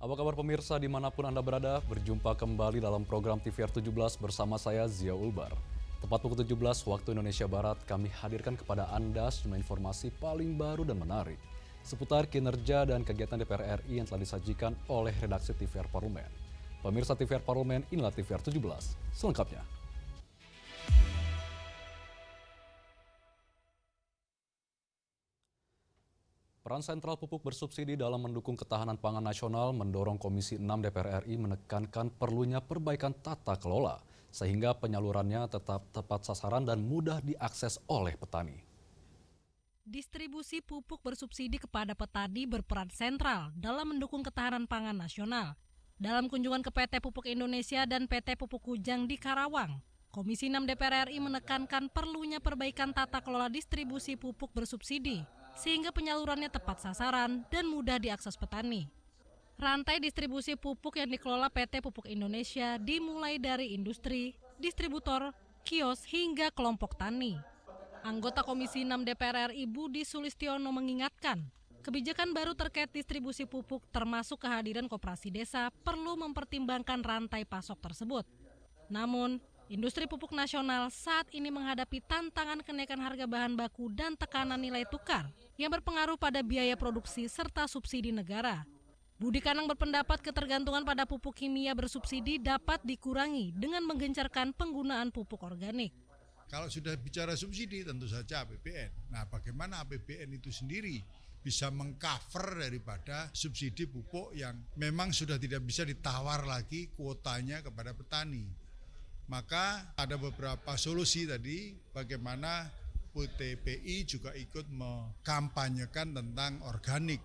Apa kabar pemirsa dimanapun Anda berada, berjumpa kembali dalam program TVR 17 bersama saya Zia Ulbar. Tepat pukul 17 waktu Indonesia Barat, kami hadirkan kepada Anda sejumlah informasi paling baru dan menarik seputar kinerja dan kegiatan DPR RI yang telah disajikan oleh redaksi TVR Parlemen. Pemirsa TVR Parlemen, inilah TVR 17 selengkapnya. Peran sentral pupuk bersubsidi dalam mendukung ketahanan pangan nasional mendorong Komisi 6 DPR RI menekankan perlunya perbaikan tata kelola sehingga penyalurannya tetap tepat sasaran dan mudah diakses oleh petani. Distribusi pupuk bersubsidi kepada petani berperan sentral dalam mendukung ketahanan pangan nasional. Dalam kunjungan ke PT Pupuk Indonesia dan PT Pupuk Kujang di Karawang, Komisi 6 DPR RI menekankan perlunya perbaikan tata kelola distribusi pupuk bersubsidi sehingga penyalurannya tepat sasaran dan mudah diakses petani. Rantai distribusi pupuk yang dikelola PT Pupuk Indonesia dimulai dari industri, distributor, kios hingga kelompok tani. Anggota Komisi 6 DPR RI Budi Sulistiono mengingatkan, kebijakan baru terkait distribusi pupuk termasuk kehadiran koperasi desa perlu mempertimbangkan rantai pasok tersebut. Namun, industri pupuk nasional saat ini menghadapi tantangan kenaikan harga bahan baku dan tekanan nilai tukar yang berpengaruh pada biaya produksi serta subsidi negara. Budi Kanang berpendapat ketergantungan pada pupuk kimia bersubsidi dapat dikurangi dengan menggencarkan penggunaan pupuk organik. Kalau sudah bicara subsidi tentu saja APBN. Nah, bagaimana APBN itu sendiri bisa mengcover daripada subsidi pupuk yang memang sudah tidak bisa ditawar lagi kuotanya kepada petani. Maka ada beberapa solusi tadi bagaimana PTPI juga ikut mengkampanyekan tentang organik,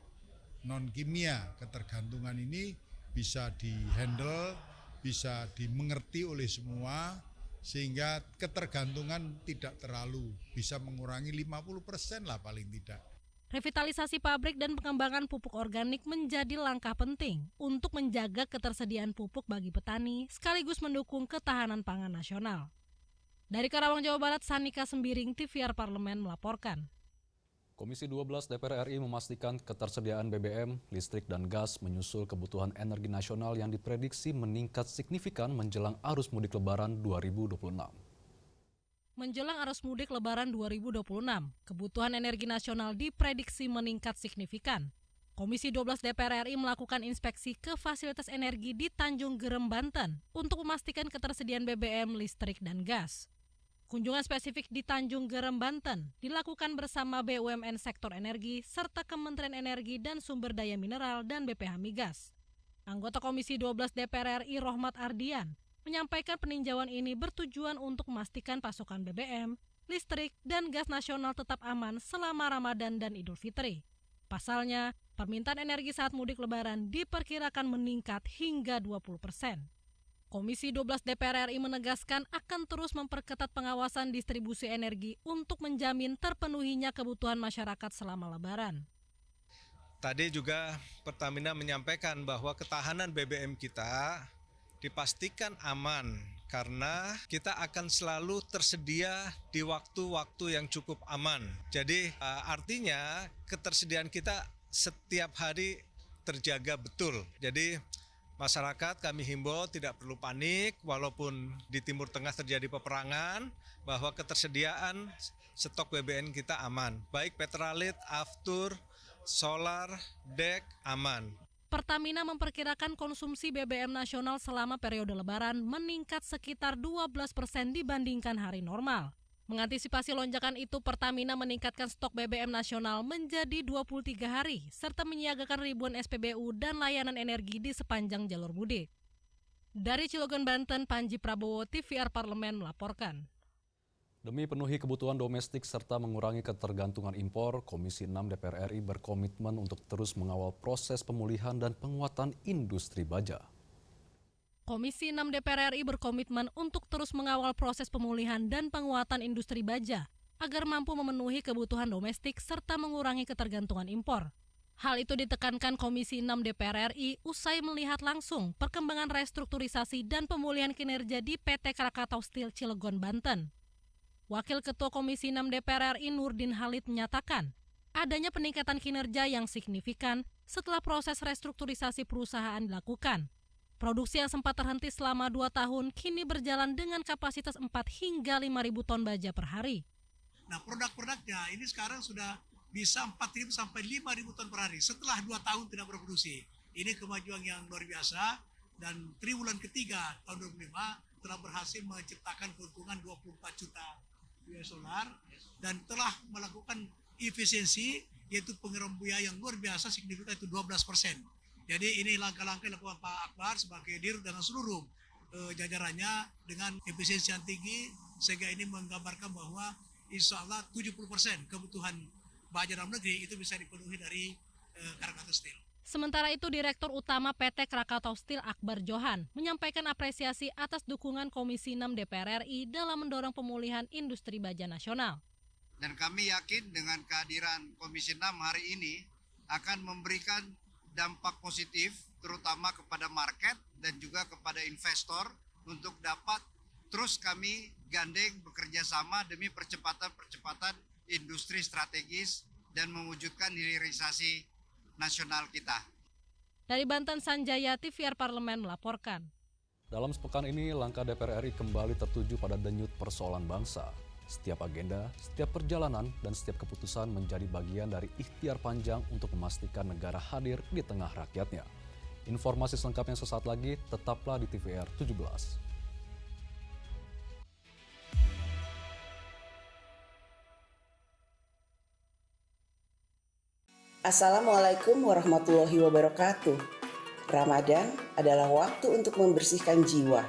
non kimia. Ketergantungan ini bisa dihandle, bisa dimengerti oleh semua sehingga ketergantungan tidak terlalu bisa mengurangi 50% lah paling tidak. Revitalisasi pabrik dan pengembangan pupuk organik menjadi langkah penting untuk menjaga ketersediaan pupuk bagi petani sekaligus mendukung ketahanan pangan nasional. Dari Karawang, Jawa Barat, Sanika Sembiring, TVR Parlemen melaporkan. Komisi 12 DPR RI memastikan ketersediaan BBM, listrik, dan gas menyusul kebutuhan energi nasional yang diprediksi meningkat signifikan menjelang arus mudik Lebaran 2026. Menjelang arus mudik Lebaran 2026, kebutuhan energi nasional diprediksi meningkat signifikan. Komisi 12 DPR RI melakukan inspeksi ke fasilitas energi di Tanjung Gerem, Banten untuk memastikan ketersediaan BBM, listrik, dan gas. Kunjungan spesifik di Tanjung Gerem, Banten dilakukan bersama BUMN Sektor Energi serta Kementerian Energi dan Sumber Daya Mineral dan BPH Migas. Anggota Komisi 12 DPR RI Rohmat Ardian menyampaikan peninjauan ini bertujuan untuk memastikan pasokan BBM, listrik, dan gas nasional tetap aman selama Ramadan dan Idul Fitri. Pasalnya, permintaan energi saat mudik Lebaran diperkirakan meningkat hingga 20%. Komisi 12 DPR RI menegaskan akan terus memperketat pengawasan distribusi energi untuk menjamin terpenuhinya kebutuhan masyarakat selama Lebaran. Tadi juga Pertamina menyampaikan bahwa ketahanan BBM kita dipastikan aman karena kita akan selalu tersedia di waktu-waktu yang cukup aman. Jadi artinya ketersediaan kita setiap hari terjaga betul. Jadi masyarakat kami himbau tidak perlu panik walaupun di Timur Tengah terjadi peperangan bahwa ketersediaan stok BBM kita aman. Baik petralit, aftur, solar, dek aman. Pertamina memperkirakan konsumsi BBM nasional selama periode Lebaran meningkat sekitar 12% dibandingkan hari normal. Mengantisipasi lonjakan itu, Pertamina meningkatkan stok BBM nasional menjadi 23 hari, serta menyiagakan ribuan SPBU dan layanan energi di sepanjang jalur mudik. Dari Cilegon, Banten, Panji Prabowo, TVR Parlemen melaporkan. Demi penuhi kebutuhan domestik serta mengurangi ketergantungan impor, Komisi 6 DPR RI berkomitmen untuk terus mengawal proses pemulihan dan penguatan industri baja. Komisi 6 DPR RI berkomitmen untuk terus mengawal proses pemulihan dan penguatan industri baja agar mampu memenuhi kebutuhan domestik serta mengurangi ketergantungan impor. Hal itu ditekankan Komisi 6 DPR RI usai melihat langsung perkembangan restrukturisasi dan pemulihan kinerja di PT Krakatau Steel Cilegon, Banten. Wakil Ketua Komisi 6 DPR RI Nurdin Halid menyatakan, adanya peningkatan kinerja yang signifikan setelah proses restrukturisasi perusahaan dilakukan. Produksi yang sempat terhenti selama 2 tahun kini berjalan dengan kapasitas 4 hingga 5.000 ton baja per hari. Nah, produk-produknya ini sekarang sudah bisa 4.000 sampai 5.000 ton per hari setelah 2 tahun tidak berproduksi. Ini kemajuan yang luar biasa, dan triwulan ketiga tahun 2005 telah berhasil menciptakan keuntungan 24 juta US dollar dan telah melakukan efisiensi, yaitu pengiriman biaya yang luar biasa signifikan, itu 12%. Jadi ini langkah-langkah yang dilakukan Pak Akbar sebagai Dirut dengan seluruh jajarannya dengan efisiensi yang tinggi, sehingga ini menggambarkan bahwa insya Allah 70% kebutuhan baja dalam negeri itu bisa dipenuhi dari Krakatau Steel. Sementara itu, Direktur Utama PT Krakatau Steel Akbar Johan menyampaikan apresiasi atas dukungan Komisi 6 DPR RI dalam mendorong pemulihan industri baja nasional. Dan kami yakin dengan kehadiran Komisi 6 hari ini akan memberikan dampak positif terutama kepada market dan juga kepada investor untuk dapat terus kami gandeng bekerja sama demi percepatan industri strategis dan mewujudkan hilirisasi nasional kita. Dari Banten, Sanjaya, TVR Parlemen melaporkan. Dalam sepekan ini, langkah DPR RI kembali tertuju pada denyut persoalan bangsa. Setiap agenda, setiap perjalanan, dan setiap keputusan menjadi bagian dari ikhtiar panjang untuk memastikan negara hadir di tengah rakyatnya. Informasi selengkapnya sesaat lagi, tetaplah di TVR 17. Assalamualaikum warahmatullahi wabarakatuh. Ramadan adalah waktu untuk membersihkan jiwa,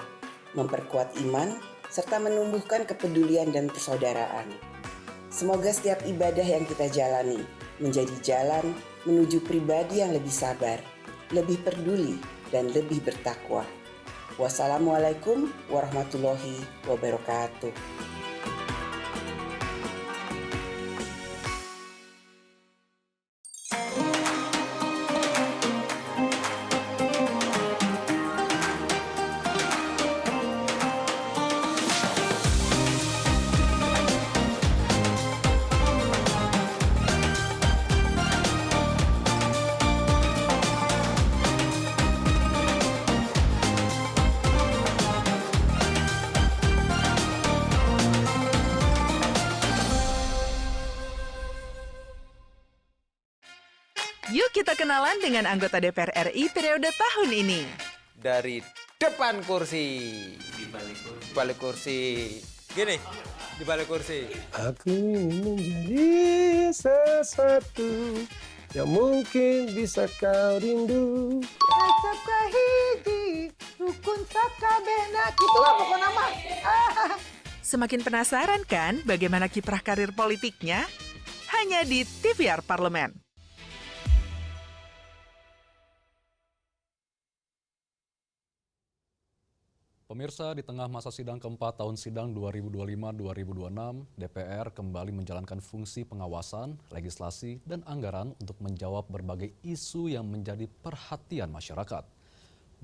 memperkuat iman, serta menumbuhkan kepedulian dan persaudaraan. Semoga setiap ibadah yang kita jalani menjadi jalan menuju pribadi yang lebih sabar, lebih peduli, dan lebih bertakwa. Wassalamualaikum warahmatullahi wabarakatuh. Yuk kita kenalan dengan anggota DPR RI periode tahun ini. Dari depan kursi. Di balik kursi. Gini, di balik kursi. Aku ingin menjadi sesuatu yang mungkin bisa kau rindu. Acap kahiji, rukun sakabehna. Gitulah pokok nama. Semakin penasaran kan bagaimana kiprah karir politiknya? Hanya di TVR Parlemen. Pemirsa, di tengah masa sidang keempat tahun sidang 2025-2026, DPR kembali menjalankan fungsi pengawasan, legislasi, dan anggaran untuk menjawab berbagai isu yang menjadi perhatian masyarakat.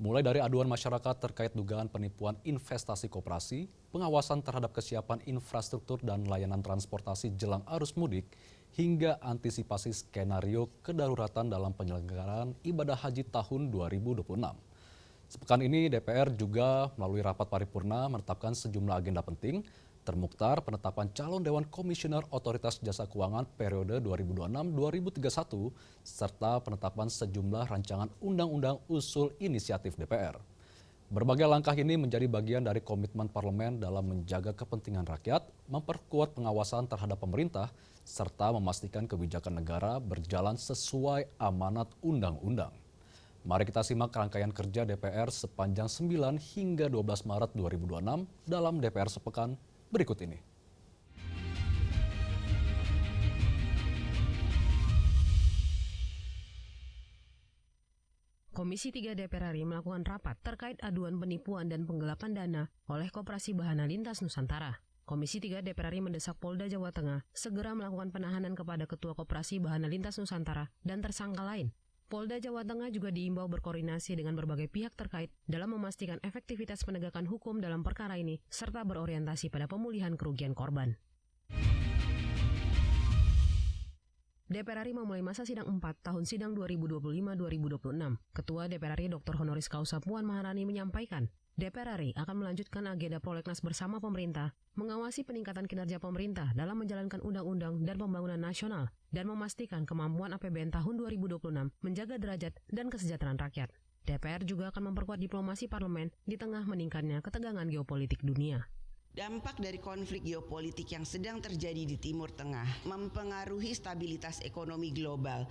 Mulai dari aduan masyarakat terkait dugaan penipuan investasi koperasi, pengawasan terhadap kesiapan infrastruktur dan layanan transportasi jelang arus mudik, hingga antisipasi skenario kedaruratan dalam penyelenggaraan ibadah haji tahun 2026. Sepekan ini DPR juga melalui rapat paripurna menetapkan sejumlah agenda penting, termuktar penetapan calon Dewan Komisioner Otoritas Jasa Keuangan periode 2026-2031, serta penetapan sejumlah rancangan undang-undang usul inisiatif DPR. Berbagai langkah ini menjadi bagian dari komitmen parlemen dalam menjaga kepentingan rakyat, memperkuat pengawasan terhadap pemerintah, serta memastikan kebijakan negara berjalan sesuai amanat undang-undang. Mari kita simak rangkaian kerja DPR sepanjang 9 hingga 12 Maret 2026 dalam DPR Sepekan berikut ini. Komisi 3 DPR RI melakukan rapat terkait aduan penipuan dan penggelapan dana oleh Koperasi Bahana Lintas Nusantara. Komisi 3 DPR RI mendesak Polda Jawa Tengah segera melakukan penahanan kepada Ketua Koperasi Bahana Lintas Nusantara dan tersangka lain. Polda Jawa Tengah juga diimbau berkoordinasi dengan berbagai pihak terkait dalam memastikan efektivitas penegakan hukum dalam perkara ini, serta berorientasi pada pemulihan kerugian korban. DPR RI memulai masa sidang 4 tahun sidang 2025-2026. Ketua DPR RI Dr. Honoris Causa Puan Maharani menyampaikan, DPR RI akan melanjutkan agenda prolegnas bersama pemerintah, mengawasi peningkatan kinerja pemerintah dalam menjalankan undang-undang dan pembangunan nasional, dan memastikan kemampuan APBN tahun 2026 menjaga derajat dan kesejahteraan rakyat. DPR juga akan memperkuat diplomasi parlemen di tengah meningkatnya ketegangan geopolitik dunia. Dampak dari konflik geopolitik yang sedang terjadi di Timur Tengah mempengaruhi stabilitas ekonomi global,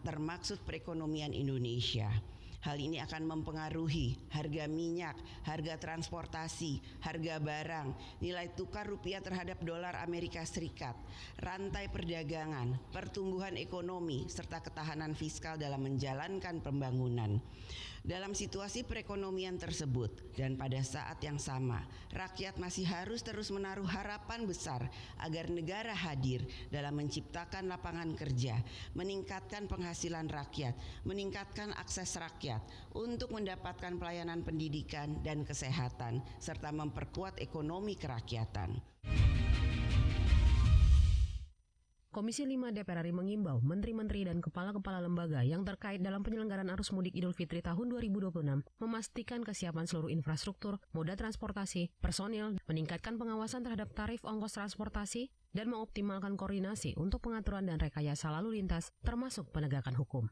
termaksud perekonomian Indonesia. Hal ini akan mempengaruhi harga minyak, harga transportasi, harga barang, nilai tukar rupiah terhadap dolar Amerika Serikat, rantai perdagangan, pertumbuhan ekonomi, serta ketahanan fiskal dalam menjalankan pembangunan. Dalam situasi perekonomian tersebut dan pada saat yang sama, rakyat masih harus terus menaruh harapan besar agar negara hadir dalam menciptakan lapangan kerja, meningkatkan penghasilan rakyat, meningkatkan akses rakyat untuk mendapatkan pelayanan pendidikan dan kesehatan, serta memperkuat ekonomi kerakyatan. Komisi 5 DPR RI mengimbau menteri-menteri dan kepala-kepala lembaga yang terkait dalam penyelenggaraan arus mudik Idul Fitri tahun 2026 memastikan kesiapan seluruh infrastruktur, moda transportasi, personil, meningkatkan pengawasan terhadap tarif ongkos transportasi, dan mengoptimalkan koordinasi untuk pengaturan dan rekayasa lalu lintas, termasuk penegakan hukum.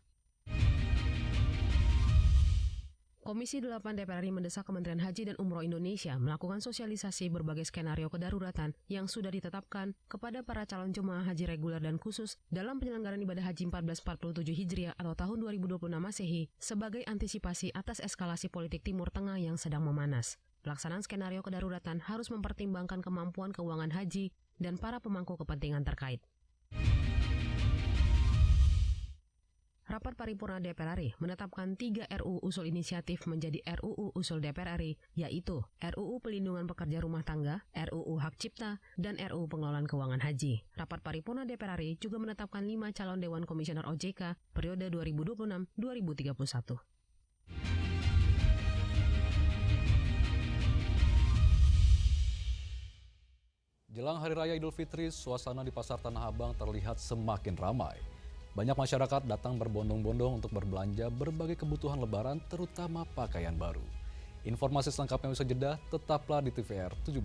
Komisi 8 DPR RI mendesak Kementerian Haji dan Umroh Indonesia melakukan sosialisasi berbagai skenario kedaruratan yang sudah ditetapkan kepada para calon jemaah haji reguler dan khusus dalam penyelenggaraan ibadah haji 1447 Hijriah atau tahun 2026 Masehi sebagai antisipasi atas eskalasi politik Timur Tengah yang sedang memanas. Pelaksanaan skenario kedaruratan harus mempertimbangkan kemampuan keuangan haji dan para pemangku kepentingan terkait. Rapat Paripurna DPR RI menetapkan 3 RUU usul inisiatif menjadi RUU usul DPR RI, yaitu RUU Pelindungan Pekerja Rumah Tangga, RUU Hak Cipta, dan RUU Pengelolaan Keuangan Haji. Rapat Paripurna DPR RI juga menetapkan 5 calon Dewan Komisioner OJK periode 2026-2031. Jelang Hari Raya Idul Fitri, suasana di Pasar Tanah Abang terlihat semakin ramai. Banyak masyarakat datang berbondong-bondong untuk berbelanja berbagai kebutuhan lebaran, terutama pakaian baru. Informasi selengkapnya usai jeda, tetaplah di TVR 17.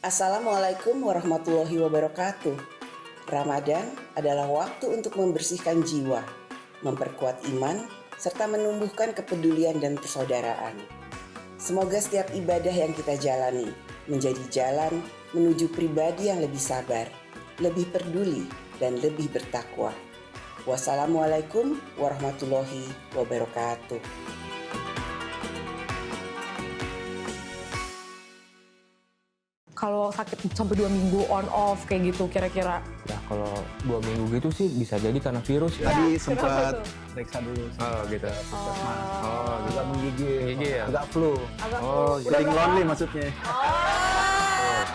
Assalamualaikum warahmatullahi wabarakatuh. Ramadan adalah waktu untuk membersihkan jiwa, memperkuat iman, serta menumbuhkan kepedulian dan persaudaraan. Semoga setiap ibadah yang kita jalani menjadi jalan menuju pribadi yang lebih sabar, lebih peduli, dan lebih bertakwa. Wassalamualaikum warahmatullahi wabarakatuh. Kalau sakit sampai 2 minggu on off kayak gitu kira-kira? Ya kalau 2 minggu gitu sih bisa jadi karena virus. Ya, tadi sempat periksa dulu. Oh gitu. Agak menggigil. Ya? Agak flu. Sering lonely maksudnya.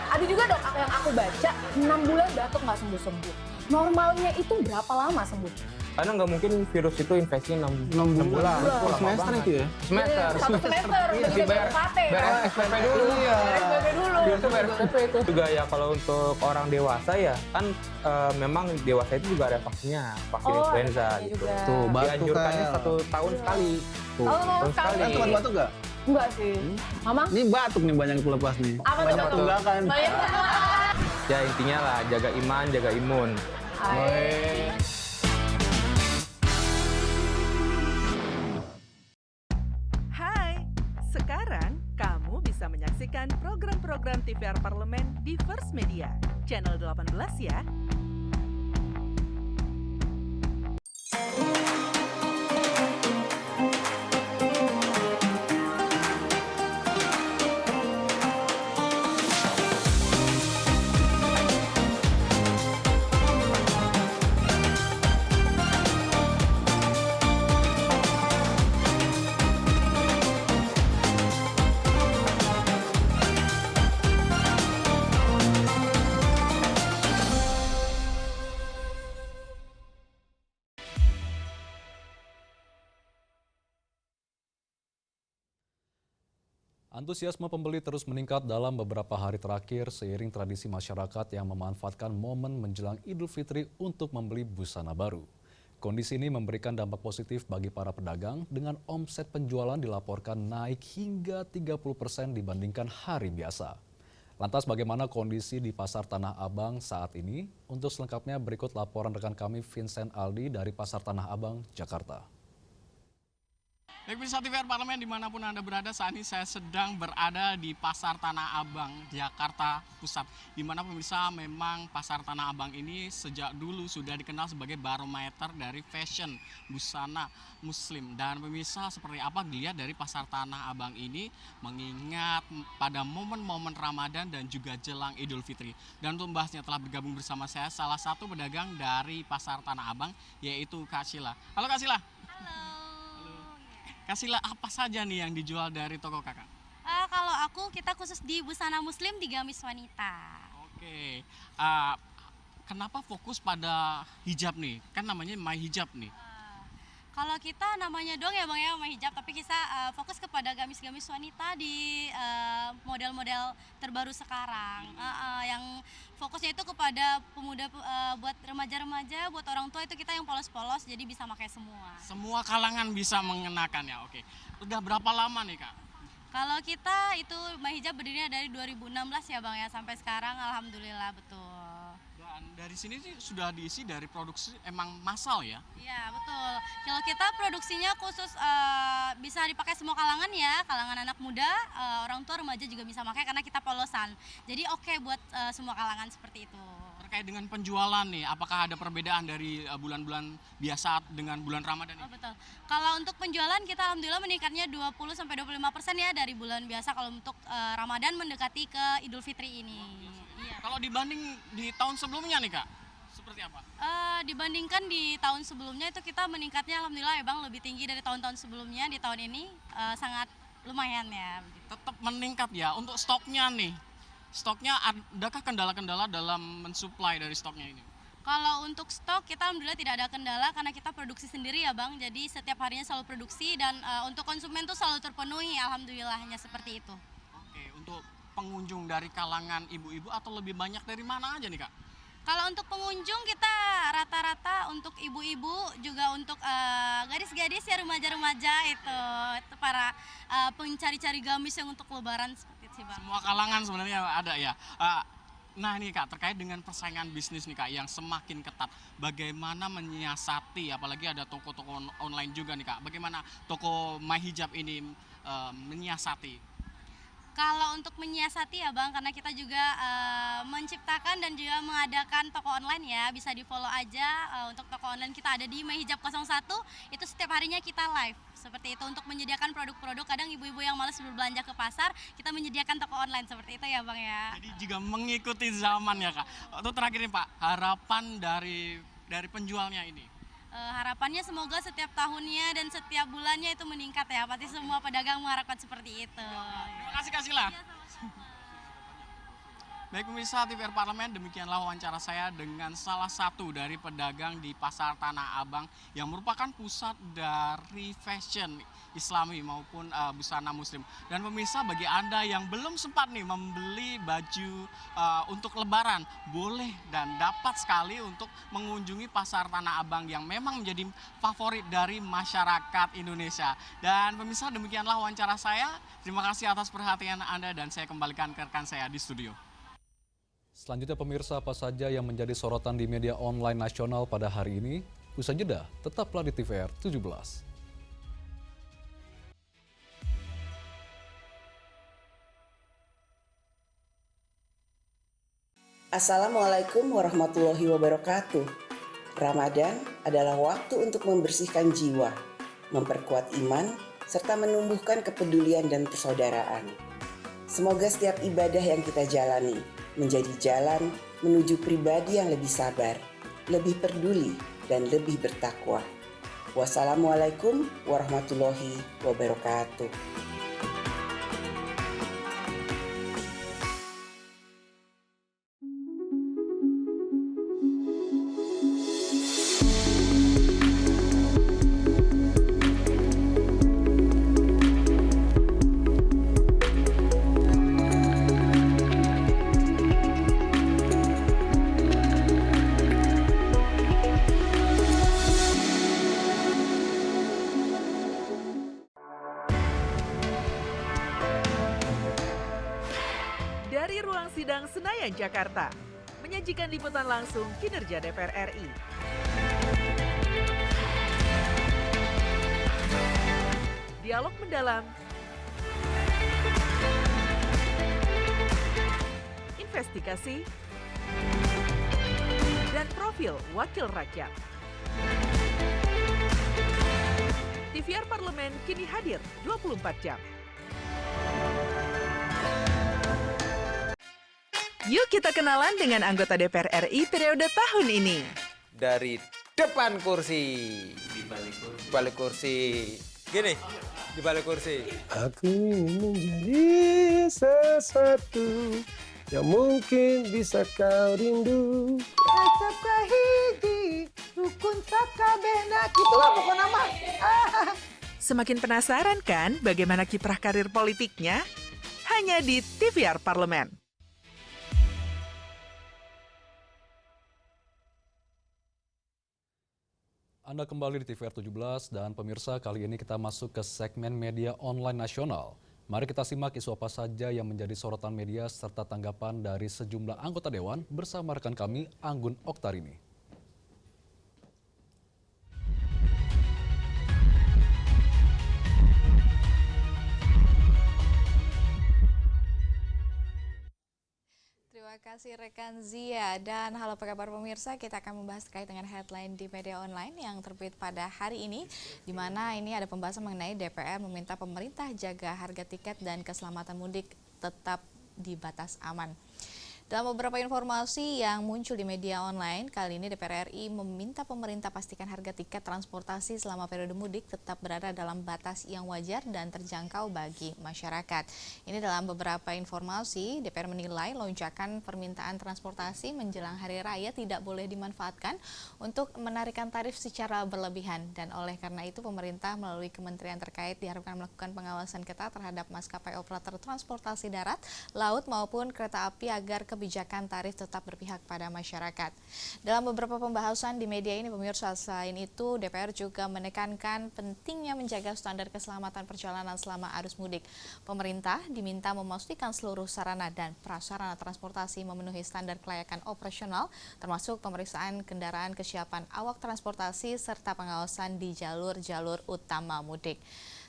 Ada juga dok yang aku baca 6 bulan batuk nggak sembuh-sembuh. Normalnya itu berapa lama sembuh? Karena nggak mungkin virus itu infeksi 6 bulan. Semester itu ya? Semester. Satu semester udah bisa bayar UKT. Bayar SPP dulu. Bayar SPP dulu. Virus itu bayar SPP itu. Juga ya kalau untuk orang dewasa ya kan memang dewasa itu juga ada vaksinnya, vaksin influenza gitu. Tuh, batuk dianjurkannya kan. 1 tahun sekali. Oh, sekali. Kan batuk nggak? Enggak sih. Mama? Ini batuk nih banyak yang lepas nih. Apa tuh? Banyak tunggakan. Ya intinya lah jaga iman, jaga imun. Hai, sekarang kamu bisa menyaksikan program-program TVR Parlemen di First Media, channel 18 ya. Antusiasme pembeli terus meningkat dalam beberapa hari terakhir seiring tradisi masyarakat yang memanfaatkan momen menjelang Idul Fitri untuk membeli busana baru. Kondisi ini memberikan dampak positif bagi para pedagang dengan omset penjualan dilaporkan naik hingga 30% dibandingkan hari biasa. Lantas bagaimana kondisi di Pasar Tanah Abang saat ini? Untuk selengkapnya berikut laporan rekan kami Vincent Aldi dari Pasar Tanah Abang, Jakarta. Baik pemirsa TVR Parlemen dimanapun Anda berada, saat ini saya sedang berada di Pasar Tanah Abang, Jakarta Pusat. Di mana pemirsa memang Pasar Tanah Abang ini sejak dulu sudah dikenal sebagai barometer dari fashion busana muslim. Dan pemirsa seperti apa dilihat dari Pasar Tanah Abang ini mengingat pada momen-momen Ramadan dan juga jelang Idul Fitri. Dan untuk membahasnya telah bergabung bersama saya salah satu pedagang dari Pasar Tanah Abang yaitu Kak Sila. Halo Kak Sila. Kak Sila, apa saja nih yang dijual dari toko kakak? Kalau kita khusus di busana muslim di gamis wanita. Oke, kenapa fokus pada hijab nih? Kan namanya My Hijab nih. Kalau kita namanya dong ya Bang ya My Hijab, tapi kita fokus kepada gamis-gamis wanita di model-model terbaru sekarang. Yang fokusnya itu kepada pemuda, buat remaja-remaja, buat orang tua itu kita yang polos-polos, jadi bisa pakai semua. Semua kalangan bisa mengenakan ya, oke. Udah berapa lama nih Kak? Kalau kita itu My Hijab berdirinya dari 2016 ya Bang ya, sampai sekarang alhamdulillah betul. Dan dari sini sih sudah diisi dari produksi emang massal ya? Iya betul. Kalau kita produksinya khusus bisa dipakai semua kalangan ya, kalangan anak muda, orang tua, remaja juga bisa pakai karena kita polosan. Jadi oke buat semua kalangan seperti itu. Terkait dengan penjualan nih, apakah ada perbedaan dari bulan-bulan biasa dengan bulan Ramadan ini? Oh, betul. Kalau untuk penjualan kita alhamdulillah meningkatnya 20-25% ya dari bulan biasa kalau untuk Ramadan mendekati ke Idul Fitri ini. Iya. Kalau dibanding di tahun sebelumnya nih Kak, seperti apa? Dibandingkan di tahun sebelumnya itu kita meningkatnya alhamdulillah ya Bang, lebih tinggi dari tahun-tahun sebelumnya. Di tahun ini sangat lumayan ya. Tetap meningkat ya. Untuk stoknya nih, stoknya adakah kendala-kendala dalam mensuplai dari stoknya ini? Kalau untuk stok kita alhamdulillah tidak ada kendala karena kita produksi sendiri ya Bang. Jadi setiap harinya selalu produksi dan untuk konsumen tuh selalu terpenuhi alhamdulillahnya seperti itu. Oke, untuk pengunjung dari kalangan ibu-ibu atau lebih banyak dari mana aja nih Kak? Kalau untuk pengunjung kita rata-rata untuk ibu-ibu juga untuk gadis-gadis ya remaja-remaja itu para pencari-cari gamis yang untuk lebaran seperti itu sih Bang. Semua kalangan sebenarnya ada ya. Nah ini Kak, terkait dengan persaingan bisnis nih Kak yang semakin ketat, bagaimana menyiasati, apalagi ada toko-toko online juga nih Kak, bagaimana toko My Hijab ini menyiasati? Kalau untuk menyiasati ya Bang, karena kita juga menciptakan dan juga mengadakan toko online ya, bisa di follow aja untuk toko online kita ada di My Hijab 01, itu setiap harinya kita live. Seperti itu untuk menyediakan produk-produk, kadang ibu-ibu yang malas berbelanja ke pasar, kita menyediakan toko online seperti itu ya Bang ya. Jadi juga mengikuti zaman ya Kak. Untuk terakhir nih Pak, harapan dari penjualnya ini? Harapannya semoga setiap tahunnya dan setiap bulannya itu meningkat ya. Pasti semua pedagang mengharapkan seperti itu. Terima kasih Kak Sila. Baik pemirsa TVR Parlemen, demikianlah wawancara saya dengan salah satu dari pedagang di Pasar Tanah Abang yang merupakan pusat dari fashion Islami maupun busana muslim. Dan pemirsa, bagi Anda yang belum sempat nih membeli baju untuk lebaran, boleh dan dapat sekali untuk mengunjungi Pasar Tanah Abang yang memang menjadi favorit dari masyarakat Indonesia. Dan pemirsa, demikianlah wawancara saya. Terima kasih atas perhatian Anda dan saya kembalikan ke rekan saya di studio. Selanjutnya pemirsa, apa saja yang menjadi sorotan di media online nasional pada hari ini? Usai jeda, tetaplah di TVR 17. Assalamualaikum warahmatullahi wabarakatuh. Ramadan adalah waktu untuk membersihkan jiwa, memperkuat iman, serta menumbuhkan kepedulian dan persaudaraan. Semoga setiap ibadah yang kita jalani menjadi jalan menuju pribadi yang lebih sabar, lebih peduli, dan lebih bertakwa. Wassalamualaikum warahmatullahi wabarakatuh. Sidang Senayan, Jakarta, menyajikan liputan langsung kinerja DPR RI. Dialog mendalam, investigasi, dan profil wakil rakyat. TVR Parlemen kini hadir 24 jam. Yuk kita kenalan dengan anggota DPR RI periode tahun ini. Dari depan kursi. Di balik kursi. Gini, di balik kursi. Aku ingin menjadi sesuatu yang mungkin bisa kau rindu. Acap kahiji, rukun sakabehna. Gitulah pokoknya mah. Semakin penasaran kan bagaimana kiprah karir politiknya? Hanya di TVR Parlemen. Anda kembali di TVR 17 dan pemirsa, kali ini kita masuk ke segmen media online nasional. Mari kita simak isu apa saja yang menjadi sorotan media serta tanggapan dari sejumlah anggota Dewan bersama rekan kami Anggun Oktarini. Terima kasih rekan Zia dan halo apa kabar pemirsa, kita akan membahas terkait dengan headline di media online yang terbit pada hari ini, di mana ini ada pembahasan mengenai DPR meminta pemerintah jaga harga tiket dan keselamatan mudik tetap di batas aman. Dalam beberapa informasi yang muncul di media online, kali ini DPR RI meminta pemerintah pastikan harga tiket transportasi selama periode mudik tetap berada dalam batas yang wajar dan terjangkau bagi masyarakat. Ini dalam beberapa informasi, DPR menilai lonjakan permintaan transportasi menjelang Hari Raya tidak boleh dimanfaatkan untuk menarikan tarif secara berlebihan. Dan oleh karena itu, pemerintah melalui kementerian terkait diharapkan melakukan pengawasan ketat terhadap maskapai operator transportasi darat, laut maupun kereta api agar kebijakan tarif tetap berpihak pada masyarakat. Dalam beberapa pembahasan di media ini pemirsa, selain itu DPR juga menekankan pentingnya menjaga standar keselamatan perjalanan selama arus mudik. Pemerintah diminta memastikan seluruh sarana dan prasarana transportasi memenuhi standar kelayakan operasional, termasuk pemeriksaan kendaraan, kesiapan awak transportasi, serta pengawasan di jalur-jalur utama mudik.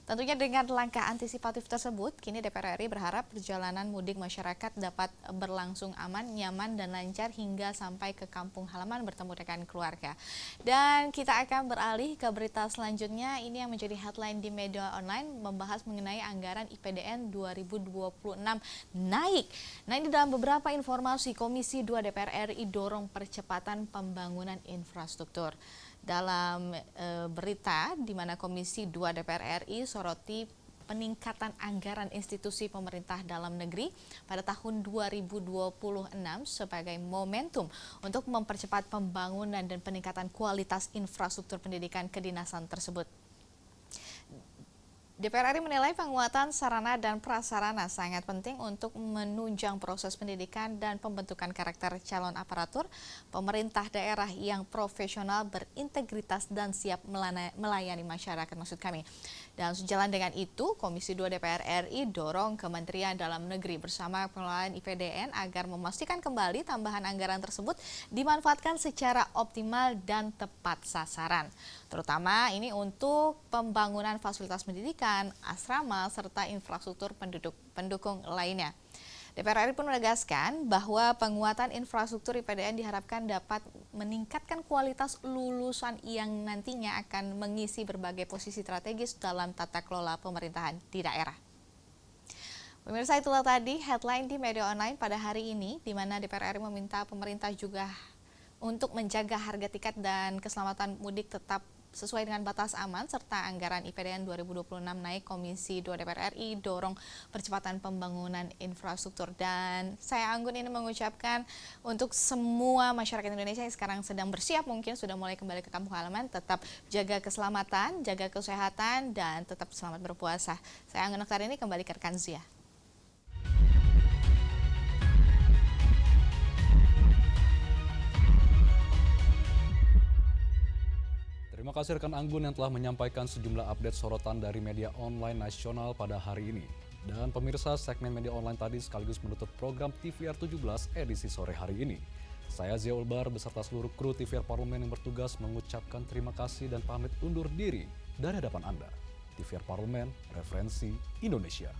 Tentunya dengan langkah antisipatif tersebut, kini DPR RI berharap perjalanan mudik masyarakat dapat berlangsung aman, nyaman, dan lancar hingga sampai ke kampung halaman bertemu dengan keluarga. Dan kita akan beralih ke berita selanjutnya, ini yang menjadi headline di media online, membahas mengenai anggaran IPDN 2026 naik. Nah, ini dalam beberapa informasi, Komisi 2 DPR RI dorong percepatan pembangunan infrastruktur. Dalam berita di mana Komisi 2 DPR RI soroti peningkatan anggaran institusi pemerintah dalam negeri pada tahun 2026 sebagai momentum untuk mempercepat pembangunan dan peningkatan kualitas infrastruktur pendidikan kedinasan tersebut. DPR RI menilai penguatan sarana dan prasarana sangat penting untuk menunjang proses pendidikan dan pembentukan karakter calon aparatur pemerintah daerah yang profesional, berintegritas, dan siap melayani masyarakat, maksud kami. Dan sejalan dengan itu, Komisi 2 DPR RI dorong Kementerian Dalam Negeri bersama pengelolaan IPDN agar memastikan kembali tambahan anggaran tersebut dimanfaatkan secara optimal dan tepat sasaran. Terutama ini untuk pembangunan fasilitas pendidikan, asrama, serta infrastruktur pendukung lainnya. DPR RI pun menegaskan bahwa penguatan infrastruktur IPDN diharapkan dapat meningkatkan kualitas lulusan yang nantinya akan mengisi berbagai posisi strategis dalam tata kelola pemerintahan di daerah. Pemirsa, itulah tadi headline di media online pada hari ini, di mana DPR RI meminta pemerintah juga untuk menjaga harga tiket dan keselamatan mudik tetap sesuai dengan batas aman, serta anggaran IPDN 2026 naik. Komisi 2 DPR RI dorong percepatan pembangunan infrastruktur. Dan saya Anggun ini mengucapkan untuk semua masyarakat Indonesia yang sekarang sedang bersiap, mungkin sudah mulai kembali ke kampung halaman, tetap jaga keselamatan, jaga kesehatan, dan tetap selamat berpuasa. Saya Anggun Oktarini, kembali ke rekan Zia. Terima kasih rekan Anggun yang telah menyampaikan sejumlah update sorotan dari media online nasional pada hari ini. Dan pemirsa, segmen media online tadi sekaligus menutup program TVR 17 edisi sore hari ini. Saya Zia Ulbar beserta seluruh kru TVR Parlemen yang bertugas mengucapkan terima kasih dan pamit undur diri dari hadapan Anda. TVR Parlemen, referensi Indonesia.